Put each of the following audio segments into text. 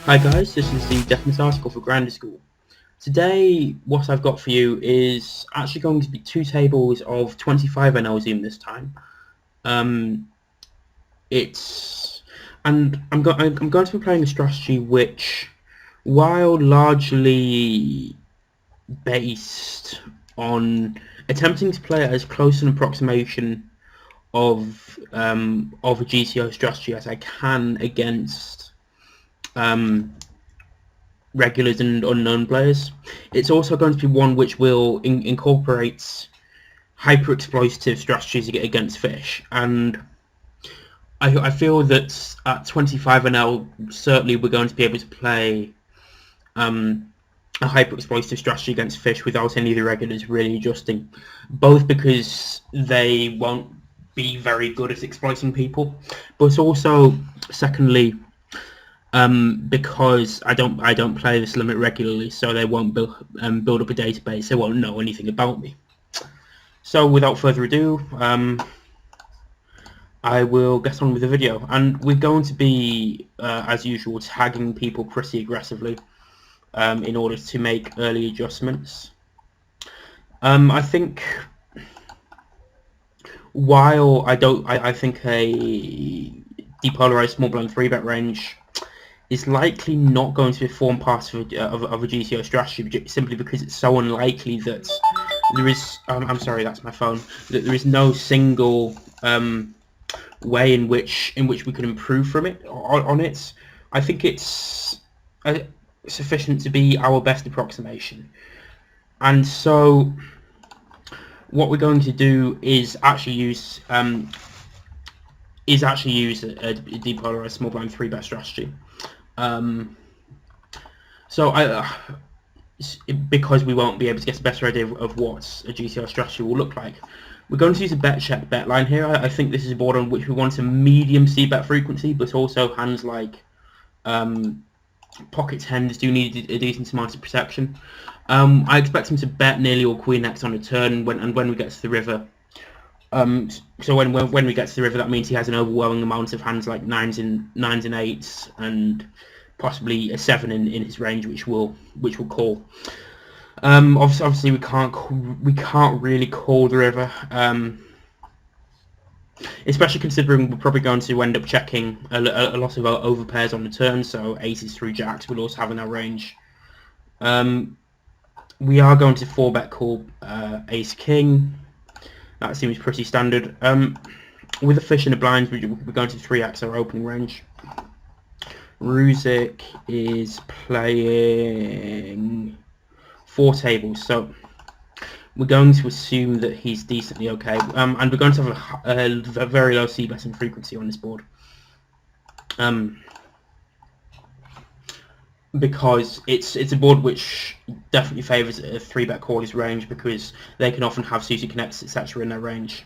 Hi guys, this is the Deafness article for Grammar School. Today, what I've got for you is actually going to be two tables of 25 NL this time. I'm going to be playing a strategy which, while largely based on attempting to play as close an approximation of a GTO strategy as I can against regulars and unknown players. It's also going to be one which will incorporate hyper-exploitative strategies against fish, and I feel that at 25 NL certainly we're going to be able to play a hyper-exploitative strategy against fish without any of the regulars really adjusting, both because they won't be very good at exploiting people, but also secondly because I don't play this limit regularly, so they won't build up a database. They won't know anything about me. So without further ado, I will get on with the video, and we're going to be, as usual, tagging people pretty aggressively in order to make early adjustments. I think while I think a depolarized small blind 3-bet range is likely not going to form part of a GTO strategy, simply because it's so unlikely that there is. I'm sorry, that's my phone. That there is no single way in which we can improve from it on it. I think it's sufficient to be our best approximation, and so what we're going to do is actually use a depolarized small blind 3-bet strategy. Because we won't be able to get a better idea of what a GTO strategy will look like, we're going to use a bet check bet line here. I think this is a board on which we want a medium c-bet frequency, but also hands like pocket tens do need a decent amount of protection. I expect him to bet nearly all queen x on a turn when we get to the river. So when we get to the river, that means he has an overwhelming amount of hands like nines and eights, and possibly a 7 in his range, which will call. Obviously we can't really call the river, especially considering we're probably going to end up checking a lot of overpairs on the turn. So aces through jacks will also have in our range. We are going to 4-bet call ace king. That seems pretty standard. With a fish in the blinds, we're going to 3x our opening range. Ruzik is playing 4 tables, so we're going to assume that he's decently okay, and we're going to have a very low c-betting frequency on this board, because it's a board which definitely favours a 3-bet caller's range, because they can often have suited connects, etc. in their range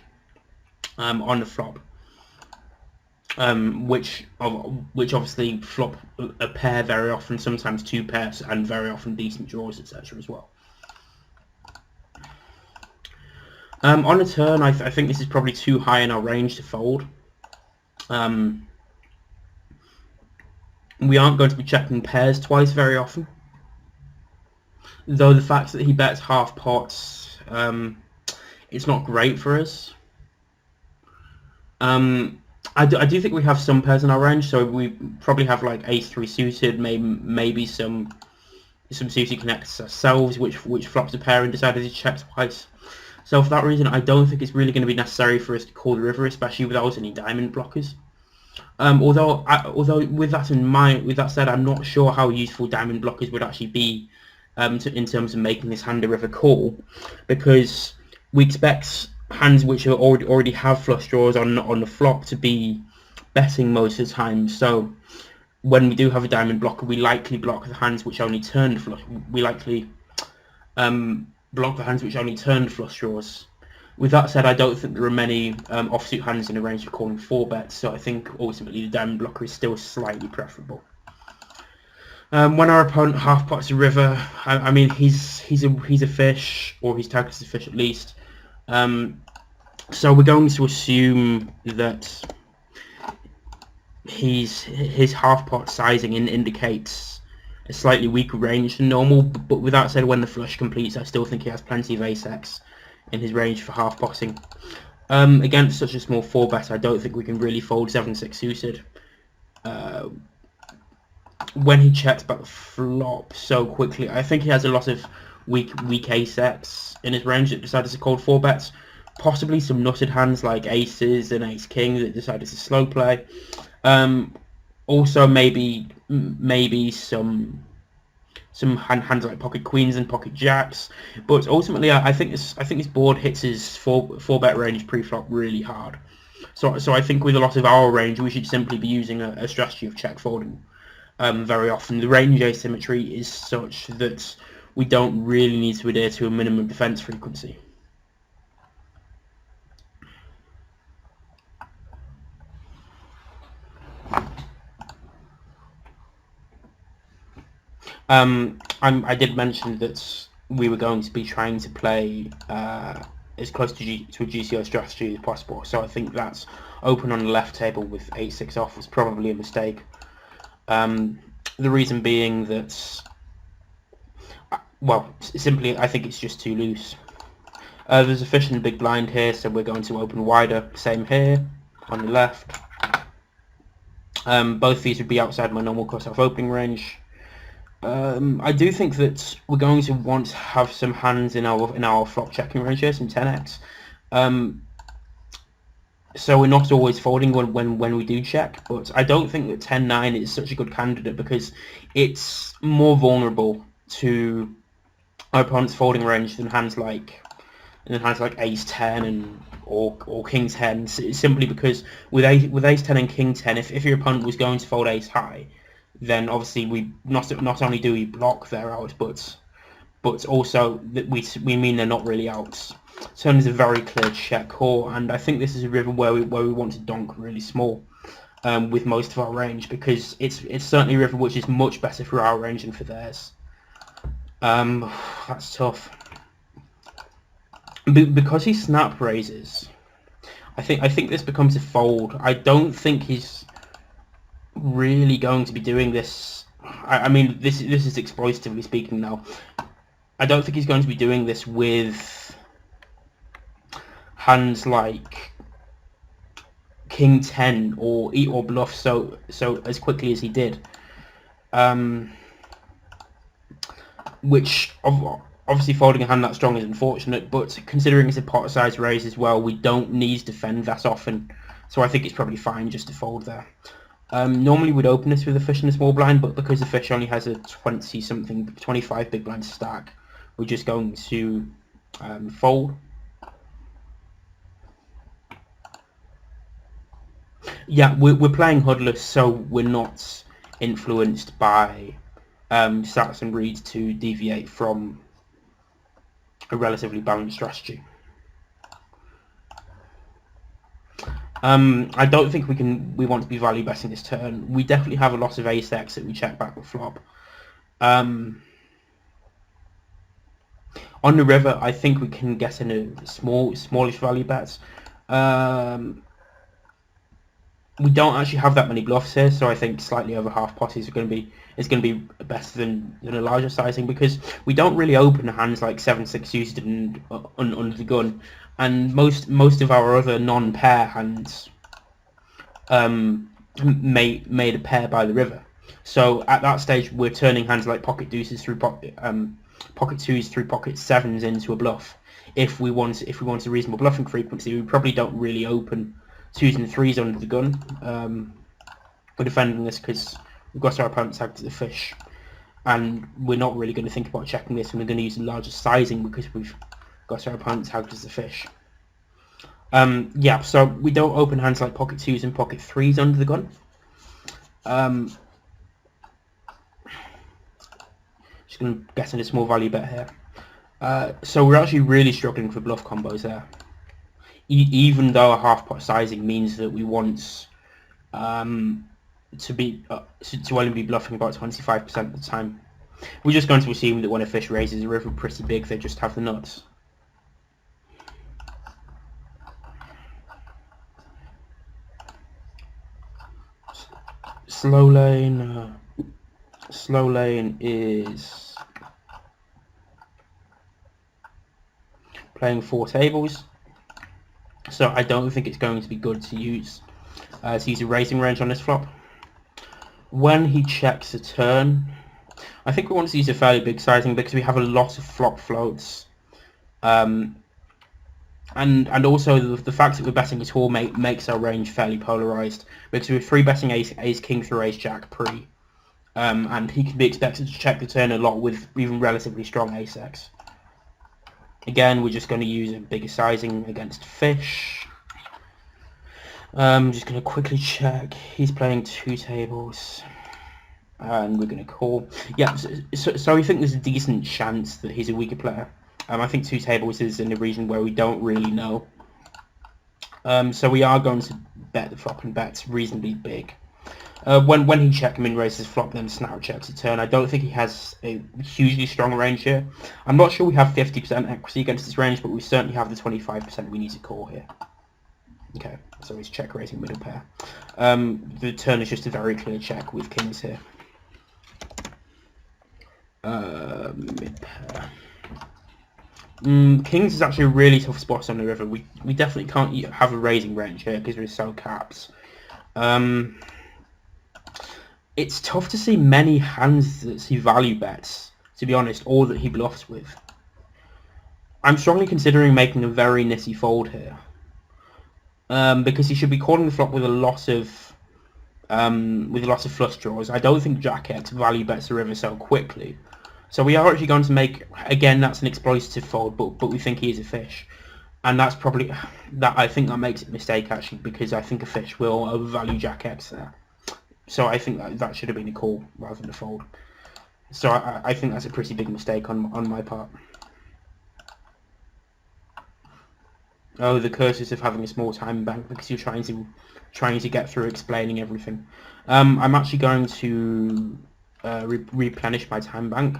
on the flop. Which obviously flop a pair very often, sometimes 2 pairs, and very often decent draws, etc. as well. On a turn, I think this is probably too high in our range to fold. We aren't going to be checking pairs twice very often, though the fact that he bets half pots, it's not great for us. I do think we have some pairs in our range, so we probably have like ace-3 suited, maybe some suited connects ourselves, which flops a pair and decided to check twice. So for that reason, I don't think it's really going to be necessary for us to call the river, especially without any diamond blockers. Although with that said, I'm not sure how useful diamond blockers would actually be in terms of making this hand a river call, because we expect hands which already have flush draws on the flop to be betting most of the time. So when we do have a diamond blocker, we likely block the hands which only turned flush. We likely block the hands which only turned flush draws. With that said, I don't think there are many offsuit hands in the range of calling 4 bets, so I think ultimately the diamond blocker is still slightly preferable. When our opponent half pots a river, I mean he's a fish, or he's tagged as a fish at least. So we're going to assume that his half pot sizing indicates a slightly weaker range than normal, but with that said, when the flush completes, I still think he has plenty of ace-x in his range for half potting. Against such a small 4-bet, I don't think we can really fold 7-6 suited. When he checks back the flop so quickly, I think he has a lot of weak ace-x in his range that decided to call 4-bets. Possibly some nutted hands like aces and ace-king that decided to slow play. Also maybe some hands like pocket queens and pocket jacks, but ultimately I think this board hits his four bet range pre-flop really hard. So I think with a lot of our range we should simply be using a strategy of check folding. Very often the range asymmetry is such that we don't really need to adhere to a minimum defense frequency. I did mention that we were going to be trying to play as close to a GTO strategy as possible, so I think that's open on the left table with 8-6 off was probably a mistake. The reason being that, well, simply I think it's just too loose. There's a fish in the big blind here, so we're going to open wider. Same here on the left. Both these would be outside my normal cut-off opening range. I do think that we're going to want to have some hands in our flop checking range here, some 10x. So we're not always folding when we do check, but I don't think that 10-9 is such a good candidate because it's more vulnerable to our opponent's folding range than hands like ace 10 and or king 10. Simply because with ace 10 and king 10, if your opponent was going to fold ace high, then obviously we not only do we block their out, but also that we mean they're not really outs. Turn is a very clear check call, and I think this is a river where we want to donk really small with most of our range, because it's certainly a river which is much better for our range than for theirs. That's tough. Because he snap raises, I think this becomes a fold. I don't think he's really going to be doing this. I mean, this is exploitatively speaking now. I don't think he's going to be doing this with hands like king 10 or eat or bluff so as quickly as he did. Which obviously folding a hand that strong is unfortunate, but considering it's a pot size raise as well, we don't need to defend that often. So I think it's probably fine just to fold there. Normally we'd open this with a fish in a small blind, but because the fish only has a 25 big blind stack, we're just going to fold. Yeah, we're playing HUDless, so we're not influenced by stats and reads to deviate from a relatively balanced strategy. I don't think we want to be value betting this turn. We definitely have a lot of ace-x that we check back with flop. On the river, I think we can get in a smallish value bets. We don't actually have that many bluffs here, so I think slightly over half pot is going to be better than a larger sizing, because we don't really open hands like 7-6 suited and under the gun, and most of our other non-pair hands made a pair by the river. So at that stage, we're turning hands like pocket deuces through pocket twos through pocket sevens into a bluff. If we want a reasonable bluffing frequency, we probably don't really open 2s and 3s under the gun. We're defending this because we've got our opponent tagged as a fish, and we're not really going to think about checking this, and we're going to use the larger sizing because we've got our opponent tagged as a fish. Yeah, so we don't open hands like pocket 2s and pocket 3s under the gun. Just going to get in a small value bet here. So we're actually really struggling for bluff combos there. Even though a half pot sizing means that we want to only be bluffing about 25% of the time. We're just going to assume that when a fish raises a river pretty big, they just have the nuts. slow lane. Slow lane is playing 4 tables, so I don't think it's going to be good to use a raising range on this flop. When he checks a turn, I think we want to use a fairly big sizing because we have a lot of flop floats. And also the fact that we're betting at all makes our range fairly polarized because we're free betting ace king through ace jack pre, and he can be expected to check the turn a lot with even relatively strong ace x. Again, we're just going to use a bigger sizing against fish. I'm just going to quickly check. He's playing 2 tables, and we're going to call. Yeah, so I think there's a decent chance that he's a weaker player. I think 2 tables is in a region where we don't really know. So we are going to bet the flop and bet reasonably big. When he check-min raises flop, then snap checks a turn. I don't think he has a hugely strong range here. I'm not sure we have 50% equity against his range, but we certainly have the 25% we need to call here. Okay, so he's check raising middle pair. The turn is just a very clear check with kings here. Mid pair. Kings is actually a really tough spot on the river. We definitely can't have a raising range here because we're so capped. It's tough to see many hands that he value bets, to be honest, or that he bluffs with. I'm strongly considering making a very nitty fold here, because he should be calling the flop with a lot of flush draws. I don't think Jack X value bets the river so quickly. So we are actually going to make, again, that's an exploitative fold, but we think he is a fish. And that's probably, I think that makes it a mistake, actually, because I think a fish will overvalue Jack X there. So I think that should have been a call rather than a fold. So I think that's a pretty big mistake on my part. Oh, the curses of having a small time bank because you're trying to get through explaining everything. I'm actually going to replenish my time bank.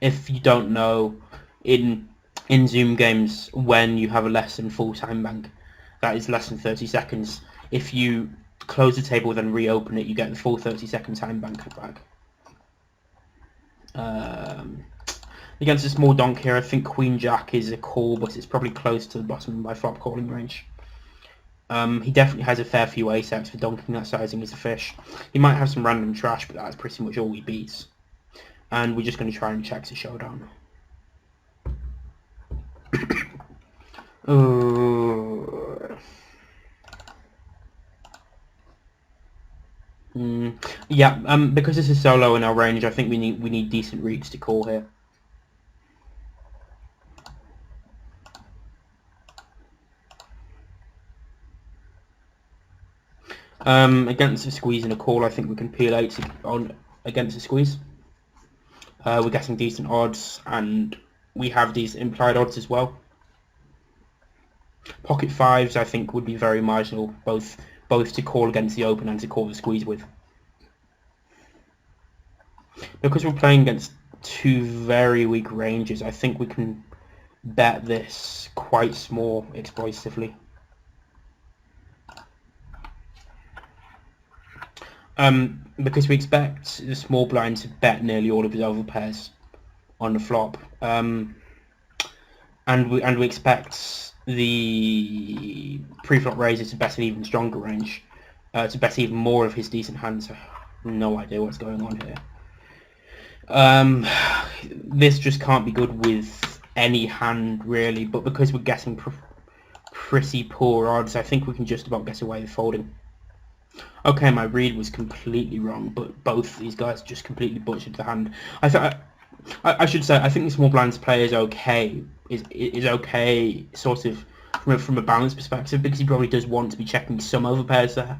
If you don't know, in Zoom games, when you have a less than full time bank, that is less than 30 seconds. If you close the table then reopen it, you get the full 30-second time bank back. Against a small donk here, I think Queen Jack is a call, but it's probably close to the bottom of my flop calling range. He definitely has a fair few ace-x for donking that sizing as a fish. He might have some random trash, but that's pretty much all he beats. And we're just going to try and check to showdown. Yeah, because this is so low in our range, I think we need decent reads to call here. Against a squeeze and a call, I think we can peel 8 on against a squeeze. We're getting decent odds, and we have these implied odds as well. Pocket 5s, I think, would be very marginal, both to call against the open and to call the squeeze with. Because we're playing against 2 very weak ranges, I think we can bet this quite small exploitatively. Because we expect the small blind to bet nearly all of his overpairs on the flop, and we expect the pre-flop raiser to bet an even stronger range, to bet even more of his decent hands. I have no idea what's going on here. This just can't be good with any hand really, but because we're getting pretty poor odds, I think we can just about get away with folding. Okay, my read was completely wrong, but both these guys just completely butchered the hand. I should say I think the small blinds play is okay. Is okay, sort of from a balance perspective, because he probably does want to be checking some overpairs there,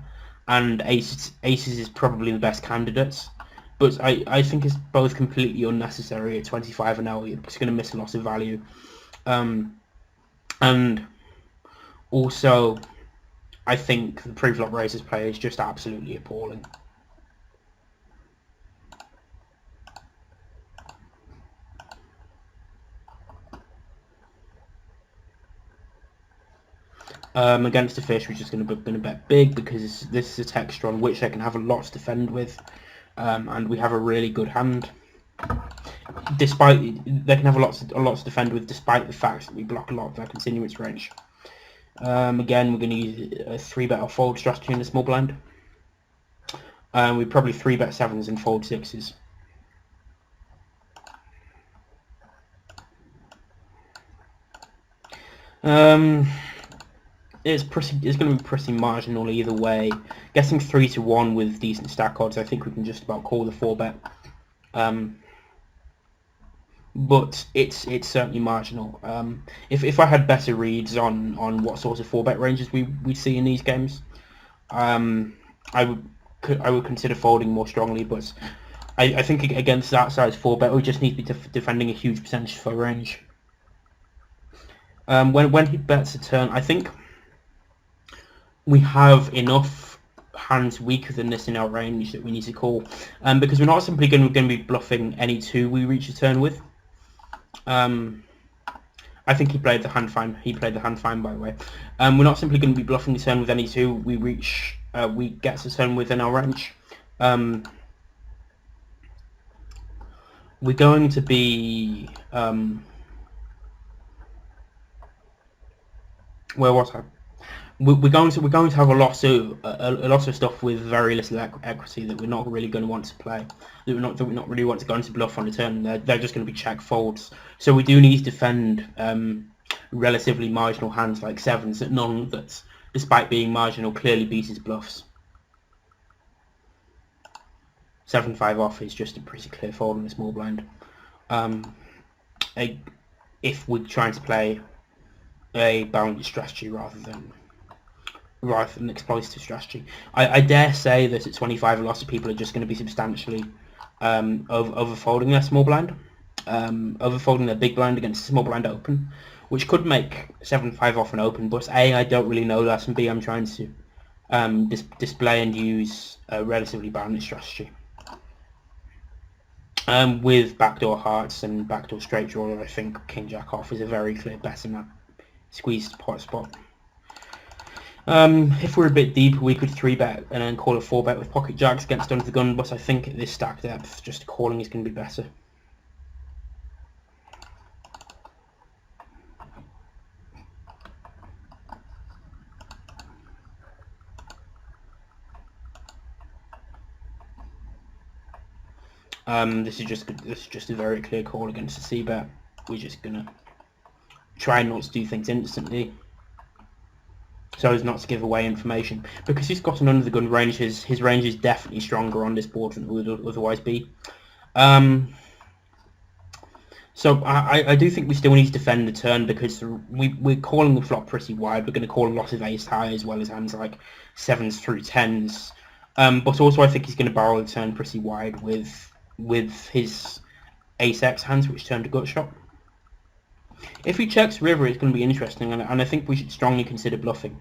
and aces is probably the best candidates. But I think it's both completely unnecessary at 25 and L. It's going to miss a lot of value, and also I think the pre-flop raises play is just absolutely appalling. Against the fish, we're just going to bet big because this is a texture on which they can have a lot to defend with, and we have a really good hand. Despite they can have a lot to defend with, despite the fact that we block a lot of their continuance range. Again, we're going to use a 3-bet or fold strategy in the small blind. We probably 3-bet 7s and fold 6s. It's going to be pretty marginal either way. Getting 3-1 with decent stack odds, I think we can just about call the 4-bet. But it's certainly marginal. If I had better reads on what sort of 4-bet ranges we see in these games, I would consider folding more strongly. But I think against that size 4-bet, we just need to be defending a huge percentage for range. When he bets a turn, I think we have enough hands weaker than this in our range that we need to call, because we're not simply going to be bluffing any 2 we reach a turn with. I think he played the hand fine. He played the hand fine, by the way. We're not simply going to be bluffing the turn with any 2 we get to turn within our range. We're going to be where was I? We're going to have a lot of stuff with very little equity that we're not really going to want to play. That we're not really want to go into bluff on the turn. They're just going to be check folds. So we do need to defend relatively marginal hands like 7s that, despite being marginal, clearly beat his bluffs. 7-5 off is just a pretty clear fold in a small blind. If we're trying to play a balanced strategy rather than exploitative strategy, I dare say that at 25 a lot of people are just going to be substantially overfolding their small blind, overfolding their big blind against a small blind open, which could make 7-5 off an open, but A, I don't really know that, and B, I'm trying to display and use a relatively balanced strategy. With backdoor hearts and backdoor straight draw, I think King Jack off is a very clear bet in that squeezed pot spot. If we're a bit deeper, we could 3-bet and then call a 4-bet with pocket jacks against under the gun, but I think at this stack depth, just calling is going to be better. This is just a very clear call against the C-bet. We're just gonna try not to do things instantly, so as not to give away information. Because he's got an under the gun range, his range is definitely stronger on this board than it would otherwise be. So I do think we still need to defend the turn because we're calling the flop pretty wide. We're going to call a lot of ace high as well as hands like 7s through 10s. But also I think he's going to barrel the turn pretty wide with his ace-x hands, which turn to gut shot. If he checks river, it's going to be interesting, and I think we should strongly consider bluffing,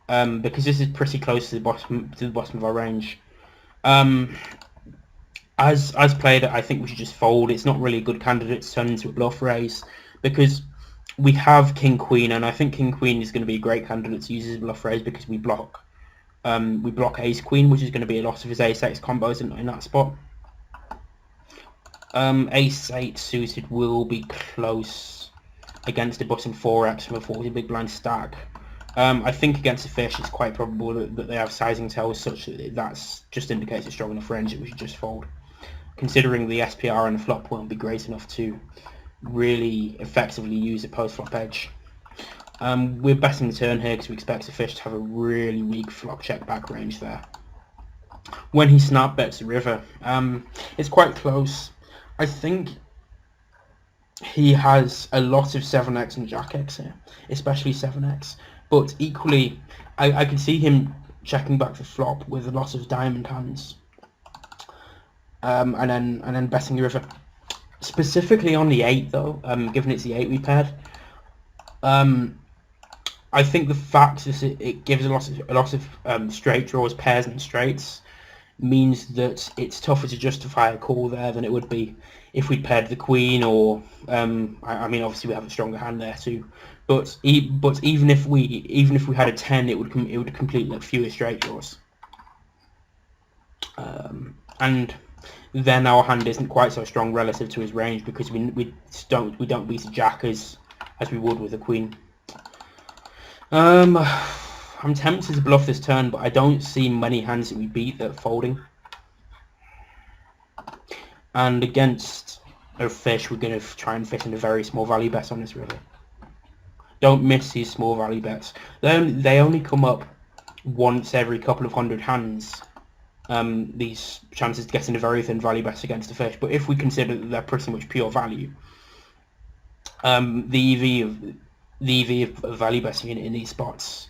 because this is pretty close to the bottom of our range. As played, I think we should just fold. It's not really a good candidate to turn into a bluff raise, because we have king queen, and I think king queen is going to be a great candidate to use as a bluff raise because we block ace queen, which is going to be a lot of his ace-x combos in that spot. Ace-8 suited will be close against a button 4x from a 40 big blind stack. I think against a fish it's quite probable that they have sizing tells such that that's just indicates a strong enough range that we should just fold. Considering the SPR and the flop won't be great enough to really effectively use a post-flop edge. We're betting the turn here because we expect the fish to have a really weak flop check back range there. When he snap bets the river, it's quite close. I think he has a lot of 7x and jack-x here, especially 7x. But equally, I can see him checking back the flop with a lot of diamond hands, and then betting the river. Specifically on the 8 though, given it's the 8 we paired, I think the fact that it gives a lot of straight draws, pairs and straights means that it's tougher to justify a call there than it would be if we paired the queen, or I mean obviously we have a stronger hand there too, But even if we had a 10, it would complete like fewer straight draws. And then our hand isn't quite so strong relative to his range, because we don't beat a jack as we would with a queen. I'm tempted to bluff this turn, but I don't see many hands that we beat that are folding. And against a fish, we're going to try and fit in a very small value bet on this river. Don't miss these small value bets. They only come up once every couple of hundred hands. These chances to get into very thin value bets against the fish. But if we consider that they're pretty much pure value, the EV of value betting in these spots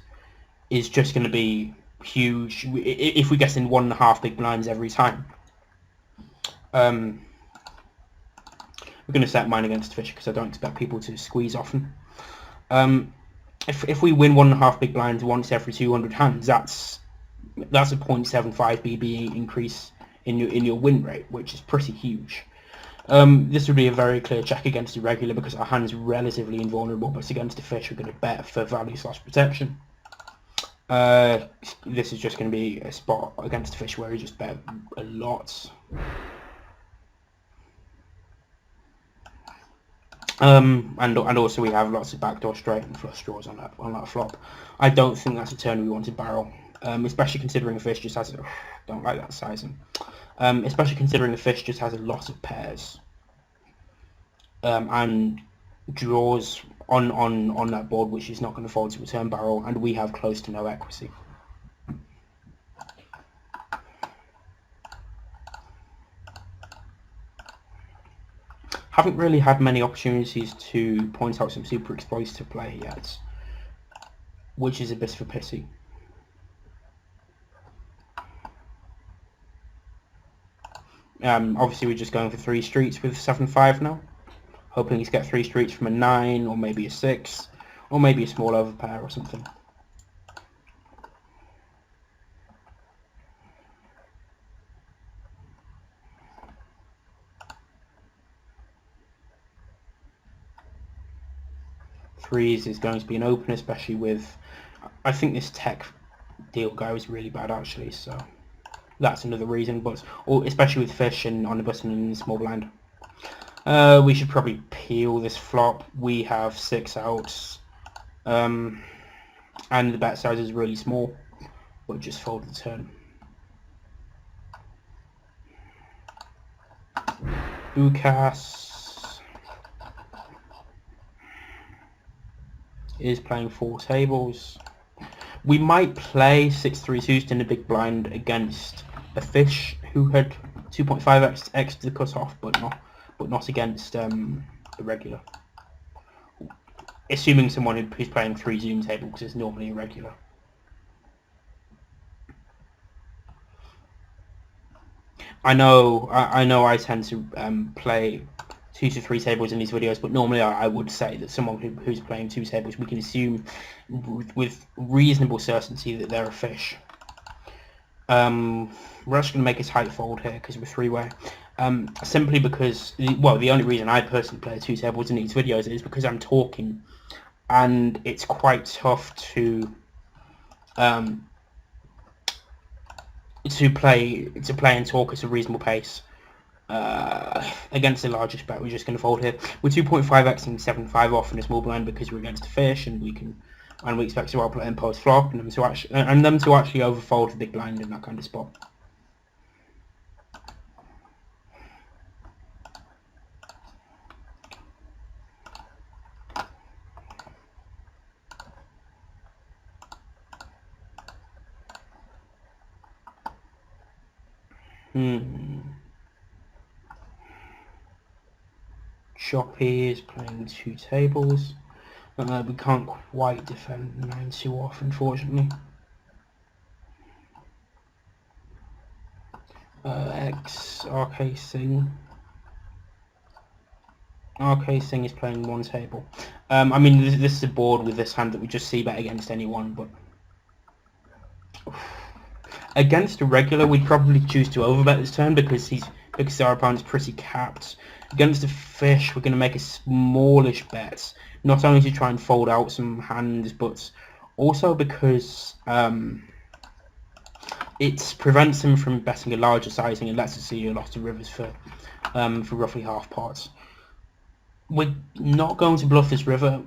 is just going to be huge. If we get in 1.5 big blinds every time, we're going to set mine against the fish because I don't expect people to squeeze often. If we win 1.5 big blinds once every 200 hands, that's a 0.75 BB increase in your win rate, which is pretty huge. This would be a very clear check against irregular because our hand's relatively invulnerable, but against the fish we're going to bet for value/protection. This is just going to be a spot against the fish where we just bet a lot. And also we have lots of backdoor straight and flush draws on that flop. I don't think that's a turn we want to barrel, especially considering the fish just has don't like that sizing. Especially considering the fish just has a lot of pairs and draws on that board which is not going to fold to return barrel, and we have close to no equity. Haven't really had many opportunities to point out some super exploitative play yet, which is a bit of a pity. Obviously we're just going for 3 streets with 7-5 now, hoping to get 3 streets from a 9 or maybe a 6 or maybe a small overpair or something. Threes is going to be an open, especially with, I think this tech deal guy was really bad actually, so that's another reason, but especially with fish and on the button and in the small blind. We should probably peel this flop. We have 6 outs, and the bet size is really small. We'll just fold the turn. Ukas is playing 4 tables. We might play 6-3 suited in a big blind against a fish who had 2.5x to the cutoff, but not against a regular. Assuming someone who's playing 3 zoom table, because it's normally irregular. I know I tend to play 2 to 3 tables in these videos, but normally I would say that someone who's playing 2 tables, we can assume with reasonable certainty that they're a fish. We're actually going to make a tight fold here because we're 3-way. Simply because, well, the only reason I personally play 2 tables in these videos is because I'm talking, and it's quite tough to play and talk at a reasonable pace. Against the largest bet, we're just going to fold here. We're 2.5x and 7-5 off in a small blind because we're against a fish, and we expect to outplay in post flop, and them to actually overfold the big blind in that kind of spot. Choppy is playing 2 tables. We can't quite defend 9-2 off, unfortunately. X, RK Singh. RK Singh is playing 1 table. I mean, this is a board with this hand that we just see bet against anyone, but against a regular, we'd probably choose to overbet this turn because he's because our opponent's pretty capped. Against the fish, we're going to make a smallish bet, not only to try and fold out some hands, but also because it prevents him from betting a larger sizing and lets us see a lot of rivers for roughly half pots. We're not going to bluff this river.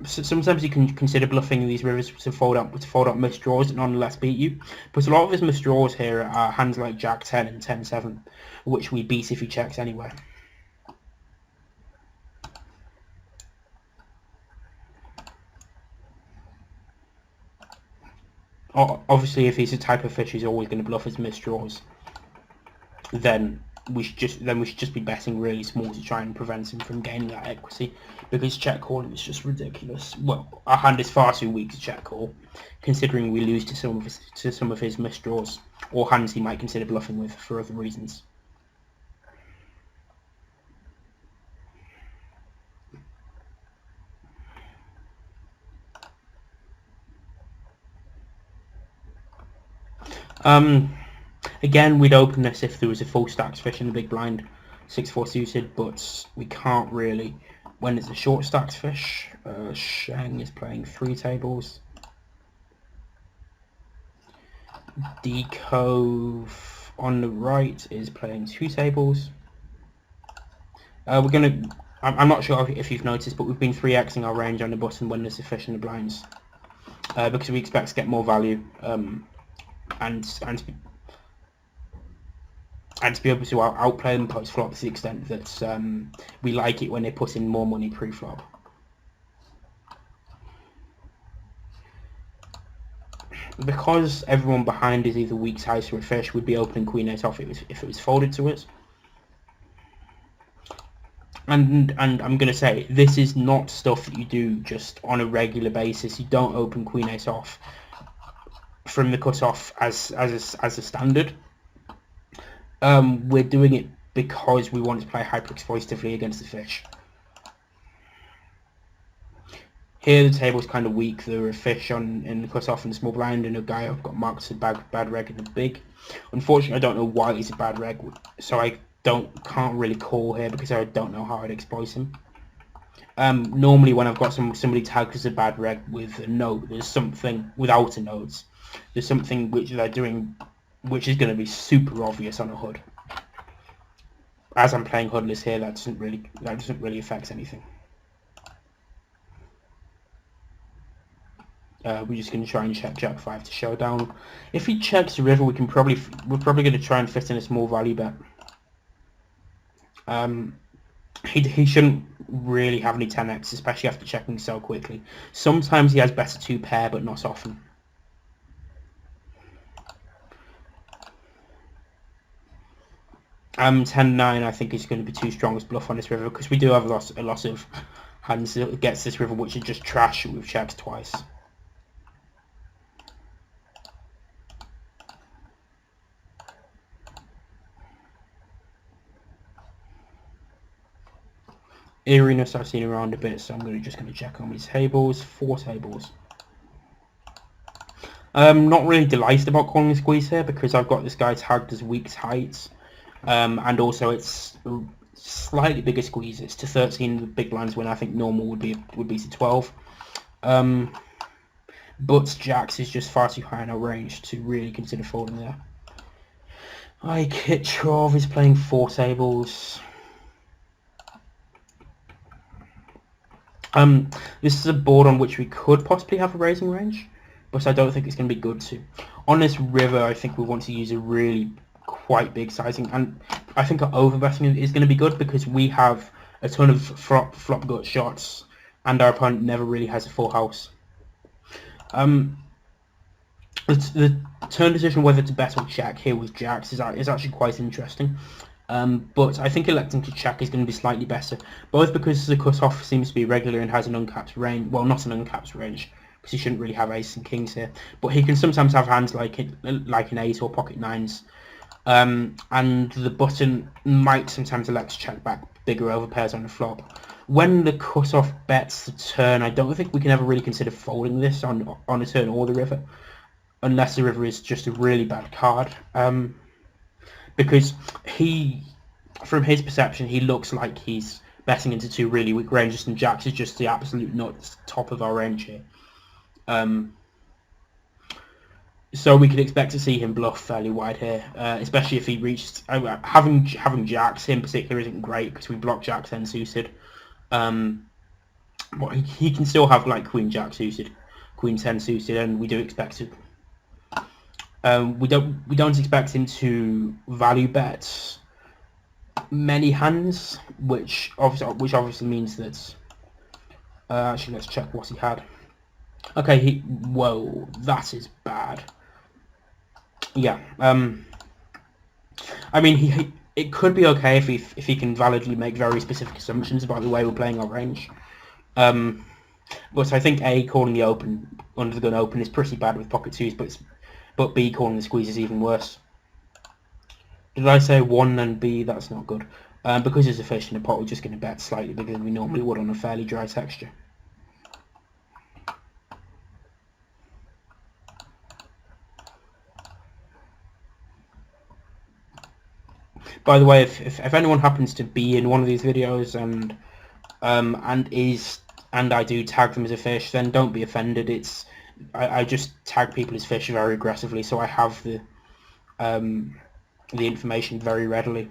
Sometimes you can consider bluffing these rivers to fold up misdraws and nonetheless beat you. But a lot of his misdraws here are hands like Jack 10 and 10-7, which we beat if he checks anyway. Obviously, if he's a type of fish who's always going to bluff his misdraws, then we should just be betting really small to try and prevent him from gaining that equity, because check calling is just ridiculous. Well, our hand is far too weak to check call, considering we lose to some of his misdraws or hands he might consider bluffing with for other reasons. Again, we'd open this if there was a full stacked fish in the big blind, 6-4 suited, but we can't really when it's a short stacked fish. Sheng is playing 3 tables. D Cove on the right is playing 2 tables. I'm not sure if you've noticed, but we've been 3xing our range on the button when there's a fish in the blinds, because we expect to get more value, and to be able to outplay them post flop to the extent that we like it when they put in more money pre-flop. Because everyone behind is either weak size or a fish, we'd be opening queen 8 off if it was folded to us. And I'm going to say, this is not stuff that you do just on a regular basis. You don't open queen 8 off from the cutoff as a standard. We're doing it because we want to play hyper-exploitatively against the fish. Here the table's kind of weak. There are a fish in the cutoff and the small blind, and a guy I've got marked as a bad reg in the big. Unfortunately, I don't know why he's a bad reg, so I can't really call here because I don't know how I'd exploit him. Normally, when I've got somebody tagged as a bad reg with a note, there's something without a note. There's something which they're doing, which is going to be super obvious on a HUD. As I'm playing HUDless here, that doesn't really affect anything. We're just going to try and check Jack 5 to showdown. If he checks the river, we're probably going to try and fit in a small value bet. He shouldn't really have any 10x, especially after checking so quickly. Sometimes he has better 2 pair, but not often. $10-9 I think is going to be too strong as bluff on this river, because we do have a lot of hands that gets this river which are just trash with checks twice. Eeriness I've seen around a bit, so I'm just going to check on these tables. 4 tables. Not really delighted about calling a squeeze here because I've got this guy tagged as weak heights, and also it's slightly bigger squeeze. It's to 13 the big blinds when I think normal would be to 12. But Jacks is just far too high in our range to really consider folding there. Kitrov is playing 4 tables. This is a board on which we could possibly have a raising range, but I don't think it's going to be good to. On this river, I think we want to use a really quite big sizing, and I think our overbetting is going to be good because we have a ton of flop gut shots, and our opponent never really has a full house. The turn decision whether to bet or check here with Jacks is actually quite interesting. But I think electing to check is going to be slightly better, both because the cutoff seems to be regular and has an uncapped range. Well, not an uncapped range, because he shouldn't really have ace and kings here. But he can sometimes have hands like an 8 or pocket 9s. And the button might sometimes elect to check back bigger overpairs on the flop. When the cutoff bets the turn, I don't think we can ever really consider folding this on a turn or the river, unless the river is just a really bad card. Because he from his perception, he looks like he's betting into two really weak ranges, and jacks is just the absolute nuts top of our range here. So we could expect to see him bluff fairly wide here, especially if he reached... having jacks in particular isn't great because we block jacks then suited. But he can still have like queen jack suited, queen 10 suited, and we do expect to... we don't expect him to value bet many hands, which obviously means that... actually, let's check what he had. Okay, whoa, that is bad. Yeah, I mean, it could be okay if he can validly make very specific assumptions about the way we're playing our range. But I think A, calling the open, under the gun open, is pretty bad with pocket twos, but B, calling the squeeze is even worse. Did I say 1 and B? That's not good. Because there's a fish in the pot, we're just going to bet slightly bigger than we normally would on a fairly dry texture. By the way, if anyone happens to be in one of these videos and I do tag them as a fish, then don't be offended. I just tag people as fish very aggressively, so I have the information very readily.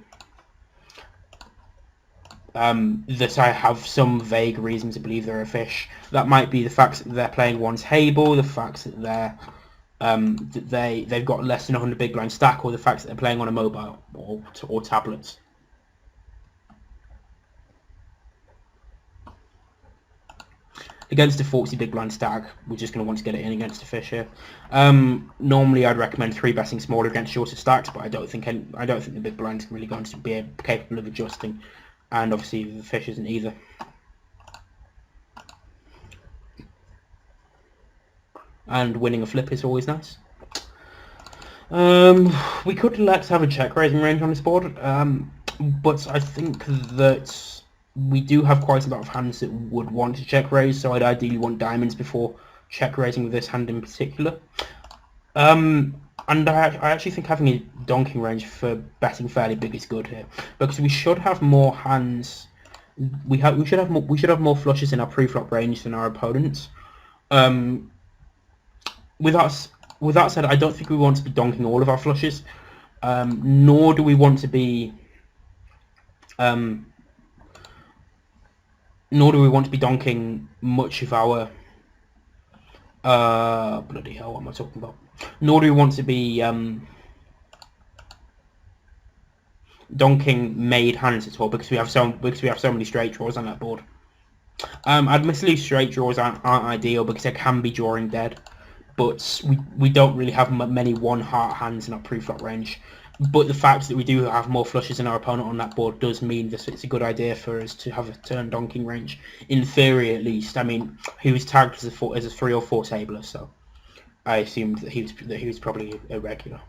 That I have some vague reason to believe they're a fish. That might be the fact that they're playing one's Hable, the fact that they're they've got less than 100 big blind stack, or the fact that they're playing on a mobile or tablets. Against a 40 big blind stack, we're just going to want to get it in against a fish here. Normally, I'd recommend 3-betting smaller against shorter stacks, but I don't think the big blind's really going to be capable of adjusting, and obviously the fish isn't either. And winning a flip is always nice. We could let's have a check raising range on this board, but I think that we do have quite a lot of hands that would want to check raise, so I'd ideally want diamonds before check raising with this hand in particular. And I actually think having a donking range for betting fairly big is good here, because we should have more hands. We should have more flushes in our pre-flop range than our opponents. With that said, I don't think we want to be donking all of our flushes, nor do we want to be donking much of our bloody hell, what am I talking about? Nor do we want to be donking made hands at all, because we have so many straight draws on that board. Admittedly, straight draws aren't ideal because they can be drawing dead, but we don't really have many one-heart hands in our pre-flop range. But the fact that we do have more flushes than our opponent on that board does mean that it's a good idea for us to have a turn donking range, in theory at least. I mean, he was tagged as a 3 or 4 tabler, so I assumed that he was probably a regular.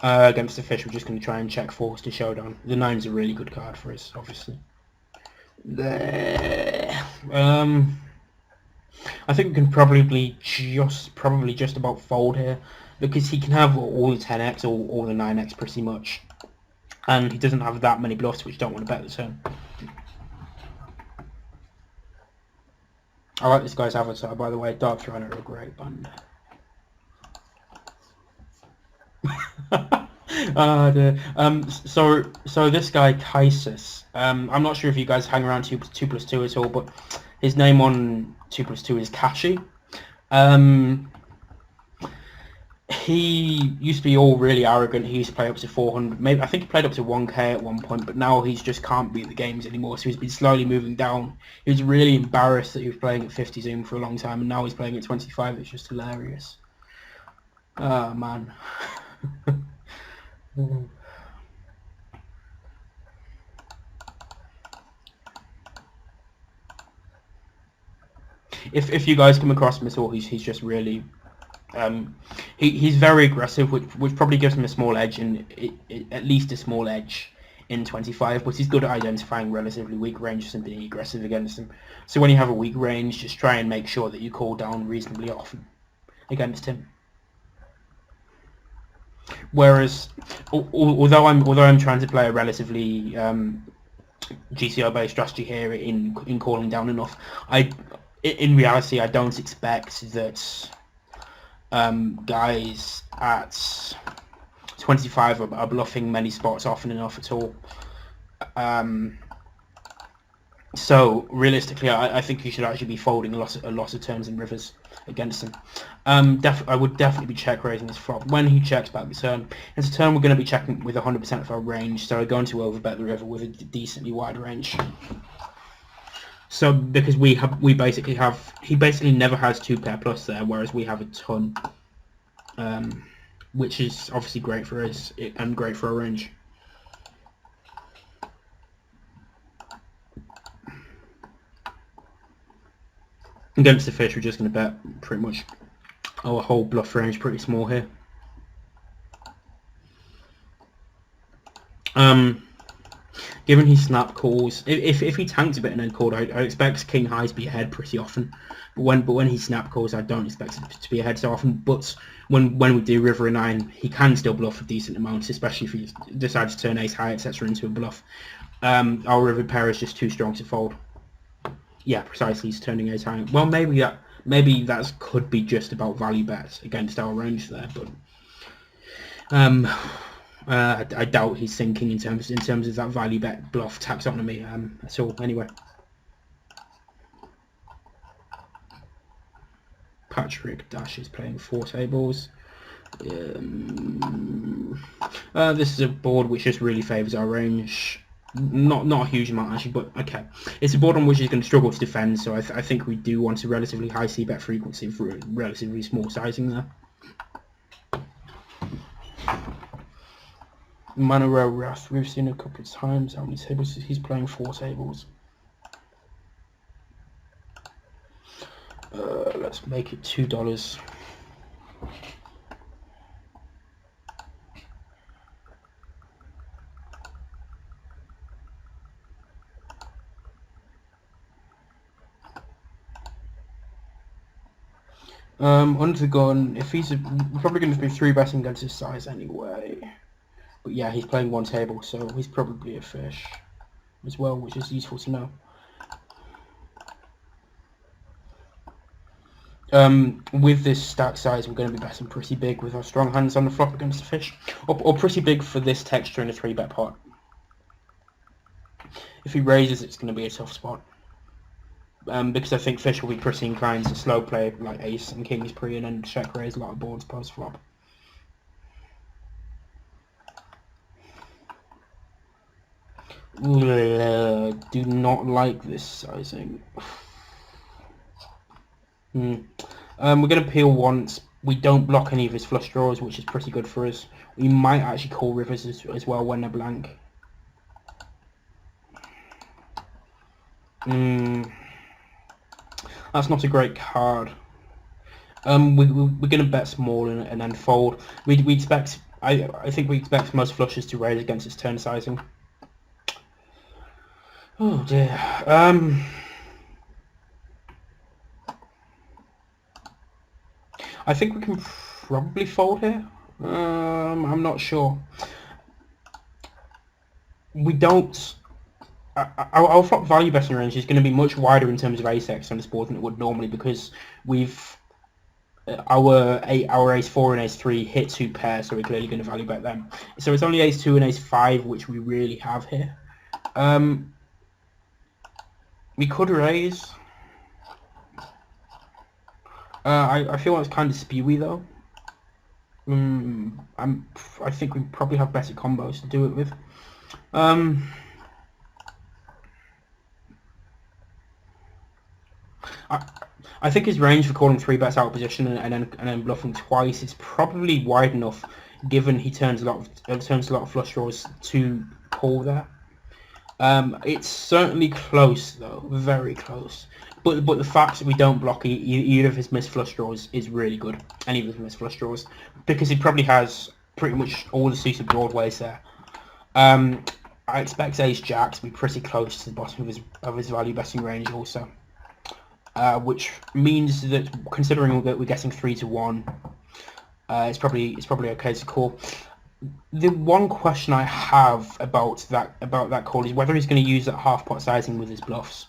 Against the fish, we're just going to try and check 4s to showdown. The 9's a really good card for us, obviously. I think we can probably just about fold here, because he can have all the 10x or all the 9x pretty much, and he doesn't have that many bluffs which don't want to bet the turn. I like this guy's avatar, by the way. Dark Throne are a great band. So this guy Kaisis, I'm not sure if you guys hang around 2+2 at all, but his name on 2+2 is Kashi. He used to be all really arrogant. He used to play up to 400. Maybe I think he played up to 1k at one point, but now he just can't beat the games anymore. So he's been slowly moving down. He was really embarrassed that he was playing at 50 zoom for a long time, and now he's playing at 25. It's just hilarious. Oh man. If you guys come across him at all, he's just really he's very aggressive, which probably gives him a small edge, and at least a small edge in 25. But he's good at identifying relatively weak ranges and being aggressive against them. So when you have a weak range, just try and make sure that you call down reasonably often against him. Whereas, although I'm trying to play a relatively GTO based strategy here in calling down enough, in reality I don't expect that guys at 25 are bluffing many spots often enough at all. So realistically, I think you should actually be folding a lot of turns and rivers against him. I would definitely be check raising this flop when he checks back the turn. It's a turn we're going to be checking with 100% of our range, so we're going to overbet the river with a decently wide range. So because he basically never has 2-pair plus there, whereas we have a ton, which is obviously great for us and great for our range. Against the fish, we're just going to bet pretty much our whole bluff range pretty small here. Given he snap calls, if he tanks a bit and then called, I expect king high to be ahead pretty often. But when he snap calls, I don't expect it to be ahead so often. But when we do river a 9, he can still bluff a decent amount, especially if he decides to turn ace high, etc. into a bluff. Our river pair is just too strong to fold. Yeah, precisely. He's turning ace high. Well, maybe that could be just about value bets against our range there, but I doubt he's thinking in terms of that value bet bluff taxonomy at all. Anyway, Patrick Dash is playing 4 tables. This is a board which just really favours our range. Not a huge amount actually, but okay. It's a board on which he's going to struggle to defend, so I think we do want a relatively high c-bet frequency for a relatively small sizing there. Manuel Rath, we've seen a couple of times. How many tables? He's playing 4 tables. Let's make it $2. Under the gun, if we're probably going to be 3-betting against his size anyway. But yeah, he's playing 1 table, so he's probably a fish as well, which is useful to know. With this stack size, we're going to be betting pretty big with our strong hands on the flop against the fish, or pretty big for this texture in a 3-bet pot. If he raises, it's going to be a tough spot. Because I think fish will be pretty inclined to slow play like ace and king's pre and then check raise a lot of boards post flop. Do not like this sizing. We're going to peel once. We don't block any of his flush draws, which is pretty good for us. We might actually call rivers as well when they're blank. That's not a great card. We're going to bet small and then fold. We expect. I think we expect most flushes to raise against its turn sizing. Oh dear. I think we can probably fold here. I'm not sure. We don't. Our flop value betting range is going to be much wider in terms of ace-x on this board than it would normally, because we've our ace-4 and ace-3 hit 2 pairs, so we're clearly going to value bet them. So it's only ace-2 and ace-5 which we really have here. We could raise. I feel like it's kind of spewy though. I think we probably have better combos to do it with. I think his range for calling 3-bets out of position and then bluffing twice is probably wide enough, given he turns a lot of flush draws to call there. It's certainly close though, very close. But the fact that we don't block either of his missed flush draws is really good. Any of his missed flush draws, because he probably has pretty much all the suited broadways there. I expect ace jack to be pretty close to the bottom of his value betting range also. Which means that, considering that we're getting 3 to 1, it's probably okay to call. The one question I have about that call is whether he's going to use that half pot sizing with his bluffs.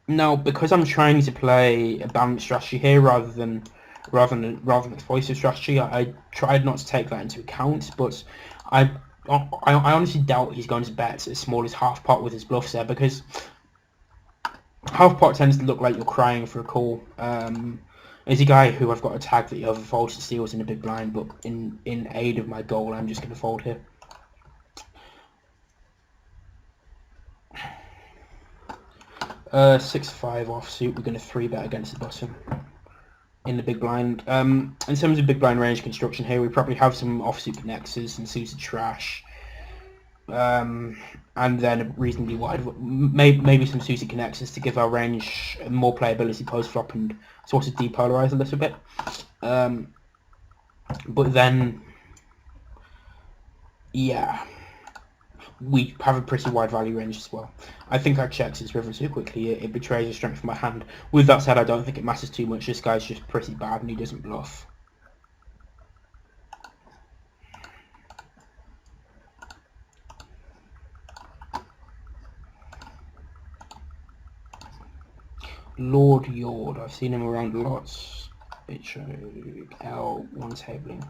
Now, because I'm trying to play a balanced strategy here rather than exploitative strategy, I tried not to take that into account. But I honestly doubt he's going to bet as small as half pot with his bluffs there, because half pot tends to look like you're crying for a call. As a guy who I've got a tag that he overfolds to steals in a big blind, but in aid of my goal, I'm just going to fold here. 6-5 offsuit, we're going to 3-bet against the button in the big blind. In terms of big blind range construction here, we probably have some offsuit connectors and suited trash. And then a reasonably wide, maybe some suited connectors to give our range more playability post-flop and sort of depolarize a little bit. But then, yeah, we have a pretty wide value range as well. I think I checked his river too quickly. It betrays the strength of my hand. With that said, I don't think it matters too much. This guy's just pretty bad and he doesn't bluff. Lord Yord, I've seen him around lots. L, one tabling.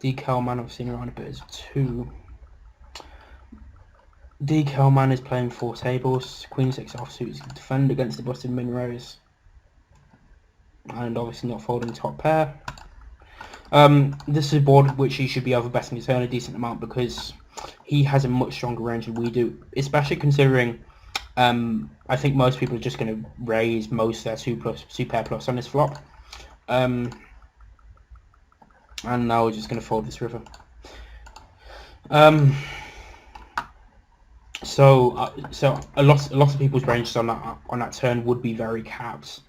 Decal Man I've seen around a bit as 2. Decal Man is playing 4 tables. Queen 6 offsuit is defend against the button min raise. And obviously not folding top pair. This is a board which he should be overbetting his turn a decent amount, because he has a much stronger range than we do, especially considering I think most people are just going to raise most of their 2 pair plus on this flop. And now we're just going to fold this river. So a lot of people's ranges on that turn would be very capped.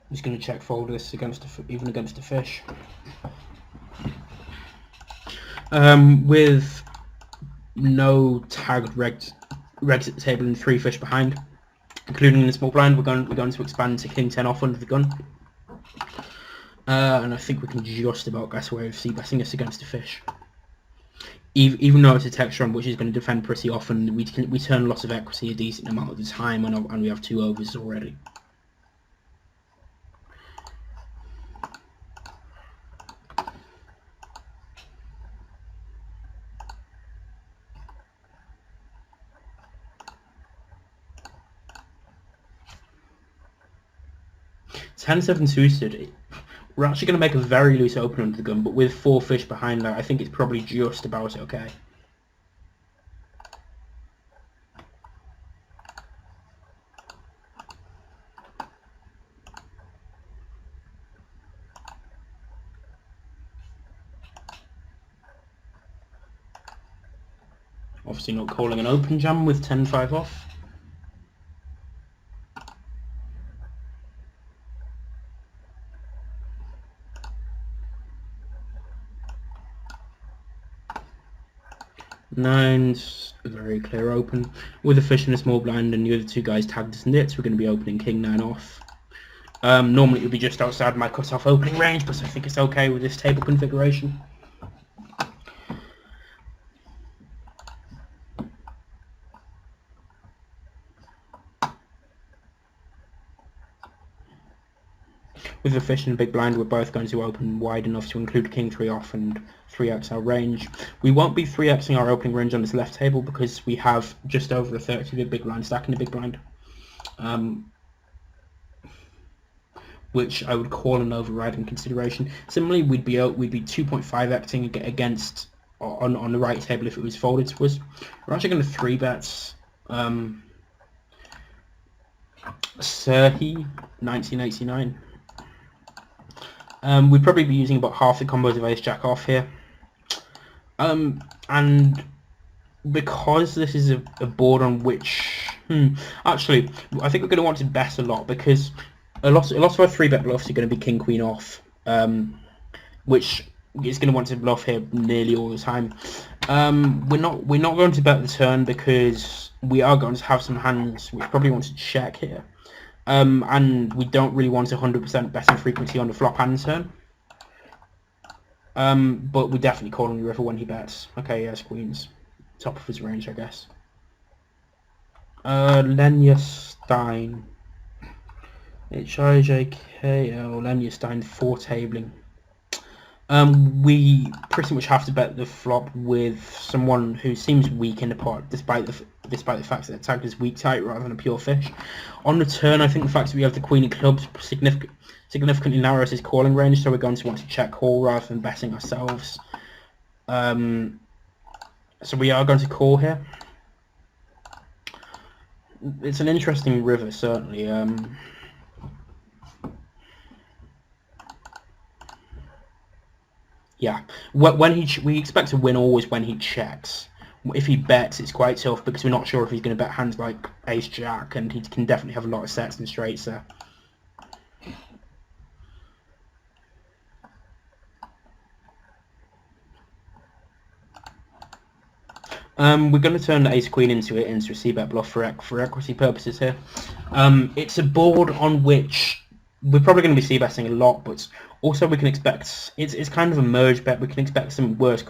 I'm just going to check fold this even against the fish. With no tagged regs at the table and 3 fish behind, including in the small blind, we're going to expand to king 10 off under the gun. And I think we can just about guess away with c-betting us against the fish. Even though it's a texture on which is going to defend pretty often, we turn loss of equity a decent amount of the time, and we have 2 overs already. Ten-7 suited. We're actually going to make a very loose open under the gun, but with 4 fish behind that, I think it's probably just about okay. Obviously not calling an open jam with 10-5 off. Nines, a very clear open. With a fish in a small blind and the other 2 guys tagged as nits, we're going to be opening king 9 off. Normally it would be just outside my cut-off opening range, but I think it's okay with this table configuration. With the fish and a big blind, we're both going to open wide enough to include king 3 off and 3x our range. We won't be 3xing our opening range on this left table because we have just over a 30 big blind stack in the big blind, which I would call an overriding consideration. Similarly, we'd be 2.5xing against on the right table if it was folded to us. We're actually going to 3-bet Serhi 1989. We'd probably be using about half the combos of ace-jack off here. And because this is a board on which... actually, I think we're going to want to bet a lot, because a lot of our 3-bet bluffs are going to be king-queen off, which is going to want to bluff here nearly all the time. We're not going to bet the turn because we are going to have some hands which probably want to check here. And we don't really want 100% betting frequency on the flop and turn. But we're definitely calling the river when he bets. Okay, yes, queens. Top of his range, I guess. Lenya Stein. HIJKL, Lenya Stein, 4 tabling. We pretty much have to bet the flop with someone who seems weak in the pot, despite the fact that they're tagged as weak tight rather than a pure fish. On the turn, I think the fact that we have the queen of clubs significantly narrows his calling range, so we're going to want to check call rather than betting ourselves. So we are going to call here. It's an interesting river, certainly. Yeah, we expect to win always when he checks. If he bets, it's quite tough because we're not sure if he's going to bet hands like Ace Jack, and he can definitely have a lot of sets and straights there. We're going to turn the Ace Queen into a c-bet bluff for equity purposes here. It's a board on which we're probably going to be c-betting a lot, but also we can expect it's kind of a merge bet. We can expect some worse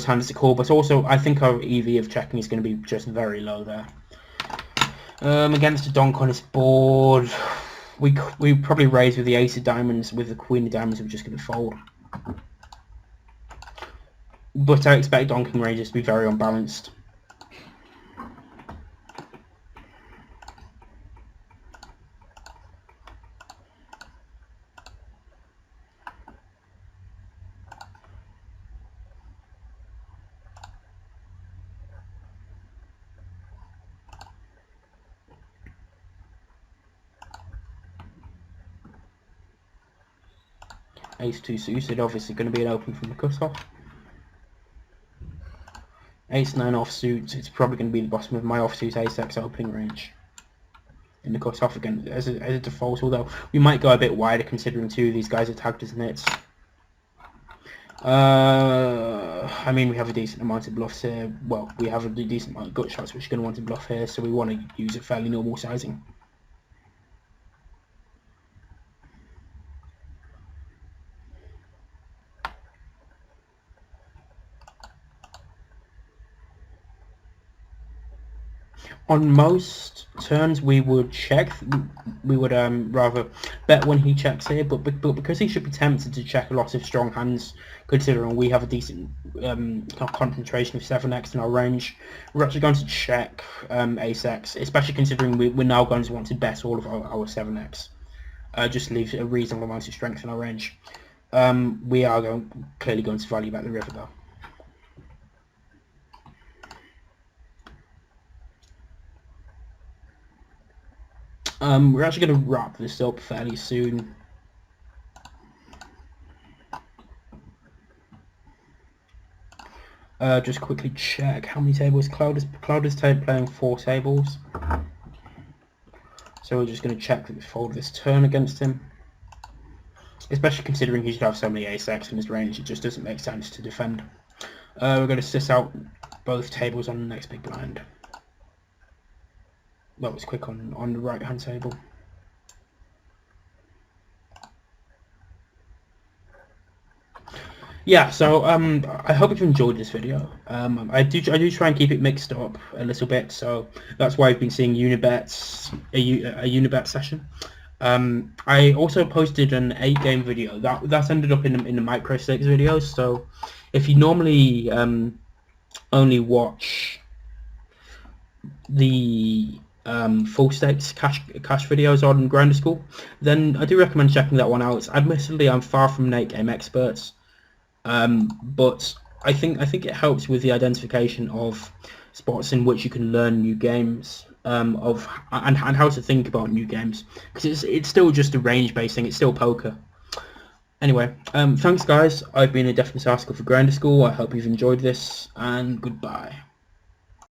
hands to call, but also I think our EV of checking is going to be just very low there. Against a donk on his board, we probably raise with the Ace of Diamonds. With the Queen of Diamonds, we're just going to fold. But I expect donking ranges to be very unbalanced. Ace 2 suited, obviously going to be an open from the cutoff. Ace 9 offsuit, it's probably going to be the bottom of my offsuit Ace X opening range in the cutoff again as a default, although we might go a bit wider considering 2 of these guys are tagged as nits. I mean, we have a decent amount of bluffs here. Well, we have a decent amount of gut shots which are going to want to bluff here, so we want to use a fairly normal sizing. On most turns we would check, we would rather bet when he checks here, but because he should be tempted to check a lot of strong hands, considering we have a decent concentration of 7x in our range, we're actually going to check Ace X, especially considering we're now going to want to bet all of our 7x. Just leaves a reasonable amount of strength in our range. We are clearly going to value bet the river though. We're actually going to wrap this up fairly soon. Just quickly check how many tables. Cloud is playing 4 tables. So we're just going to check that we fold this turn against him. Especially considering he should have so many Ace X in his range, it just doesn't make sense to defend. We're going to sit out both tables on the next big blind. That was quick on the right hand table. Yeah, so I hope you've enjoyed this video. I do try and keep it mixed up a little bit, so that's why I've been seeing unibets, a unibet session. I also posted an 8-game video that ended up in the micro stakes videos. So if you normally only watch the full stakes cash videos on Grinder School, then I do recommend checking that one out. Admittedly, I'm far from an 8-game expert, but I think it helps with the identification of spots in which you can learn new games, and how to think about new games, because it's still just a range based thing. It's still poker. Anyway, thanks guys. I've been a Definite Article for Grinder School. I hope you've enjoyed this, and goodbye.